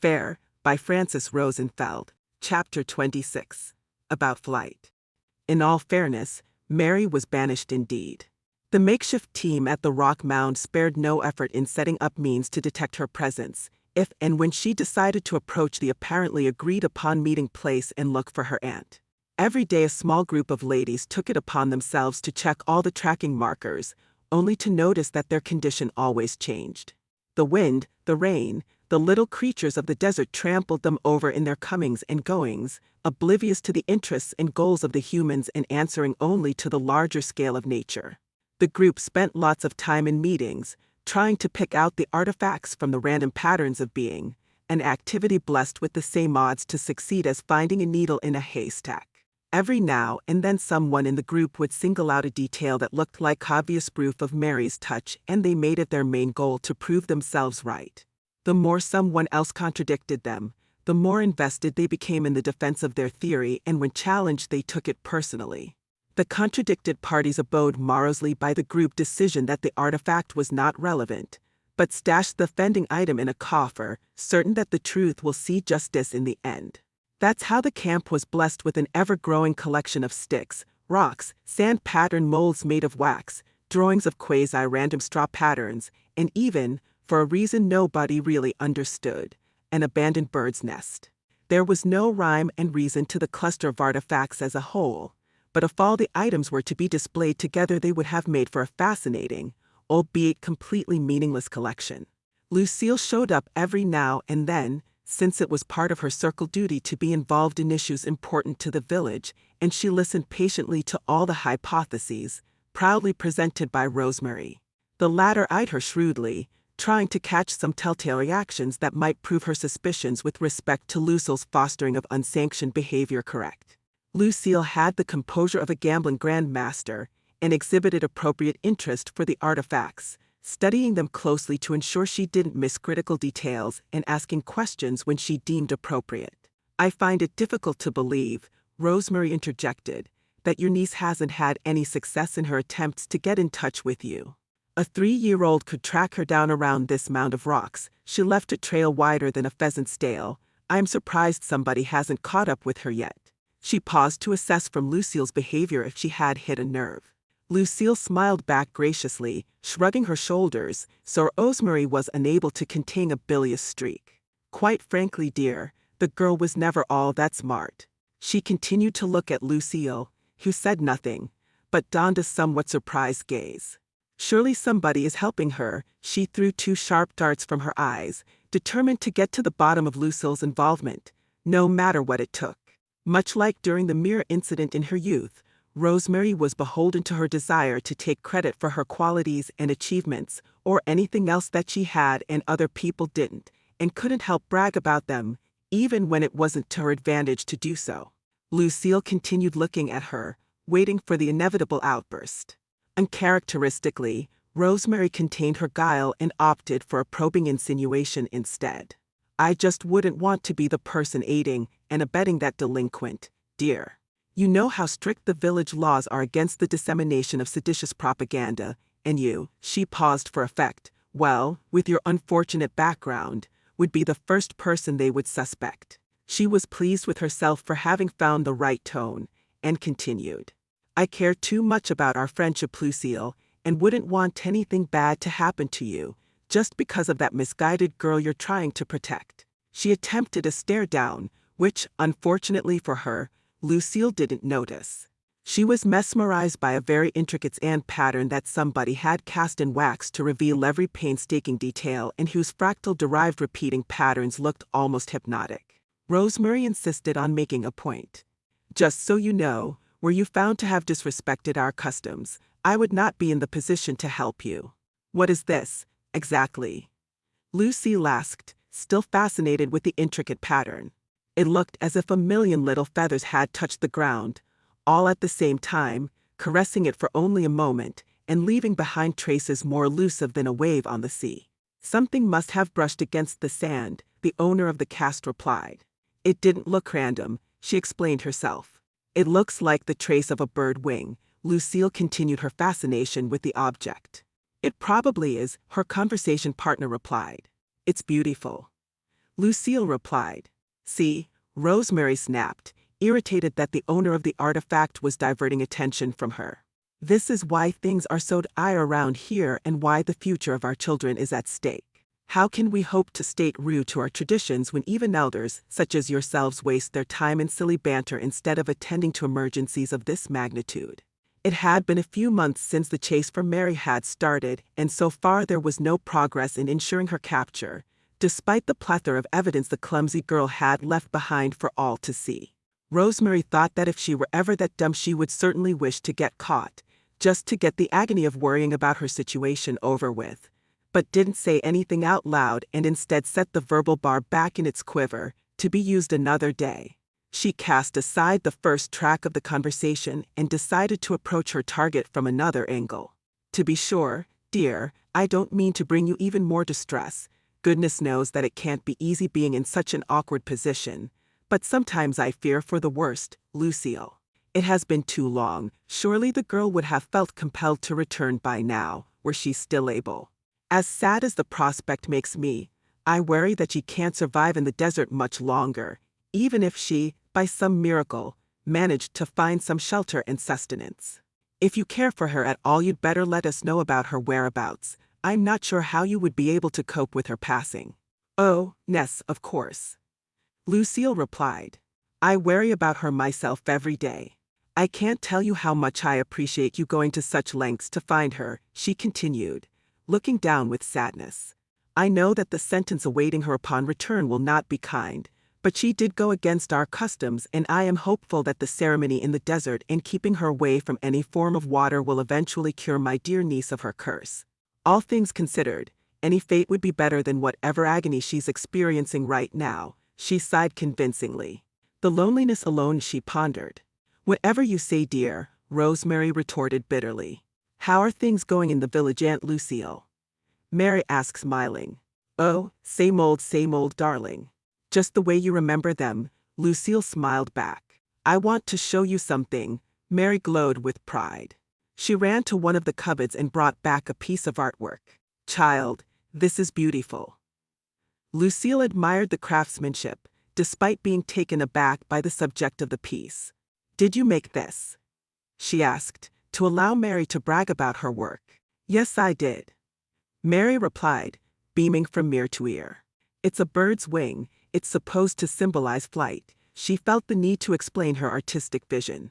Fair, by Francis Rosenfeld. Chapter 26. About flight. In all fairness, Mary was banished indeed. The makeshift team at the rock mound spared no effort in setting up means to detect her presence, if and when she decided to approach the apparently agreed-upon meeting place and look for her aunt. Every day a small group of ladies took it upon themselves to check all the tracking markers, only to notice that their condition always changed. The wind, the rain, the little creatures of the desert trampled them over in their comings and goings, oblivious to the interests and goals of the humans and answering only to the larger scale of nature. The group spent lots of time in meetings, trying to pick out the artifacts from the random patterns of being, an activity blessed with the same odds to succeed as finding a needle in a haystack. Every now and then someone in the group would single out a detail that looked like obvious proof of Mary's touch, and they made it their main goal to prove themselves right. The more someone else contradicted them, the more invested they became in the defense of their theory, and when challenged they took it personally. The contradicted parties abode morosely by the group decision that the artifact was not relevant, but stashed the offending item in a coffer, certain that the truth will see justice in the end. That's how the camp was blessed with an ever-growing collection of sticks, rocks, sand pattern molds made of wax, drawings of quasi-random straw patterns, and even, for a reason nobody really understood, an abandoned bird's nest. There was no rhyme and reason to the cluster of artifacts as a whole, but if all the items were to be displayed together they would have made for a fascinating, albeit completely meaningless collection. Lucille showed up every now and then, since it was part of her circle duty to be involved in issues important to the village, and she listened patiently to all the hypotheses, proudly presented by Rosemary. The latter eyed her shrewdly, trying to catch some telltale reactions that might prove her suspicions with respect to Lucille's fostering of unsanctioned behavior correct. Lucille had the composure of a gambling grandmaster and exhibited appropriate interest for the artifacts, studying them closely to ensure she didn't miss critical details and asking questions when she deemed appropriate. "I find it difficult to believe," Rosemary interjected, "that your niece hasn't had any success in her attempts to get in touch with you. A 3-year-old could track her down around this mound of rocks. She left a trail wider than a pheasant's tail. I'm surprised somebody hasn't caught up with her yet." She paused to assess from Lucille's behavior if she had hit a nerve. Lucille smiled back graciously, shrugging her shoulders, so Rosemary was unable to contain a bilious streak. "Quite frankly, dear, the girl was never all that smart." She continued to look at Lucille, who said nothing, but donned a somewhat surprised gaze. Surely somebody is helping her. She threw 2 sharp darts from her eyes, determined to get to the bottom of Lucille's involvement, no matter what it took. Much like during the mere incident in her youth, Rosemary was beholden to her desire to take credit for her qualities and achievements, or anything else that she had and other people didn't, and couldn't help brag about them, even when it wasn't to her advantage to do so. Lucille continued looking at her, waiting for the inevitable outburst. Uncharacteristically, Rosemary contained her guile and opted for a probing insinuation instead. "I just wouldn't want to be the person aiding and abetting that delinquent, dear. You know how strict the village laws are against the dissemination of seditious propaganda, and you," she paused for effect, "well, with your unfortunate background, would be the first person they would suspect." She was pleased with herself for having found the right tone, and continued, "I care too much about our friendship, Lucille, and wouldn't want anything bad to happen to you, just because of that misguided girl you're trying to protect." She attempted a stare down, which, unfortunately for her, Lucille didn't notice. She was mesmerized by a very intricate sand pattern that somebody had cast in wax to reveal every painstaking detail and whose fractal-derived repeating patterns looked almost hypnotic. Rosemary insisted on making a point. "Just so you know, were you found to have disrespected our customs, I would not be in the position to help you." "What is this, exactly?" Lucille asked, still fascinated with the intricate pattern. It looked as if a million little feathers had touched the ground, all at the same time, caressing it for only a moment, and leaving behind traces more elusive than a wave on the sea. "Something must have brushed against the sand," the owner of the cast replied. "It didn't look random," she explained herself. "It looks like the trace of a bird wing." Lucille continued her fascination with the object. "It probably is," her conversation partner replied. "It's beautiful." Lucille replied. See, Rosemary snapped, irritated that the owner of the artifact was diverting attention from her. This is why things are so dire around here and why the future of our children is at stake. How can we hope to stay true to our traditions when even elders, such as yourselves, waste their time in silly banter instead of attending to emergencies of this magnitude? It had been a few months since the chase for Mary had started, and so far there was no progress in ensuring her capture, despite the plethora of evidence the clumsy girl had left behind for all to see. Rosemary thought that if she were ever that dumb, she would certainly wish to get caught, just to get the agony of worrying about her situation over with, but didn't say anything out loud and instead set the verbal bar back in its quiver, to be used another day. She cast aside the first track of the conversation and decided to approach her target from another angle. To be sure, dear, I don't mean to bring you even more distress. Goodness knows that it can't be easy being in such an awkward position, but sometimes I fear for the worst, Lucille. It has been too long. Surely the girl would have felt compelled to return by now, were she still able. As sad as the prospect makes me, I worry that she can't survive in the desert much longer, even if she, by some miracle, managed to find some shelter and sustenance. If you care for her at all, you'd better let us know about her whereabouts. I'm not sure how you would be able to cope with her passing. Oh, Ness, of course. Lucille replied. I worry about her myself every day. I can't tell you how much I appreciate you going to such lengths to find her, she continued, looking down with sadness. I know that the sentence awaiting her upon return will not be kind, but she did go against our customs, and I am hopeful that the ceremony in the desert and keeping her away from any form of water will eventually cure my dear niece of her curse. All things considered, any fate would be better than whatever agony she's experiencing right now, she sighed convincingly. The loneliness alone, she pondered. Whatever you say, dear, Rosemary retorted bitterly. How are things going in the village, Aunt Lucille? Mary asked, smiling. Oh, same old, darling. Just the way you remember them, Lucille smiled back. I want to show you something, Mary glowed with pride. She ran to one of the cupboards and brought back a piece of artwork. Child, this is beautiful. Lucille admired the craftsmanship, despite being taken aback by the subject of the piece. Did you make this? She asked, to allow Mary to brag about her work. Yes, I did. Mary replied, beaming from ear to ear. It's a bird's wing. It's supposed to symbolize flight. She felt the need to explain her artistic vision.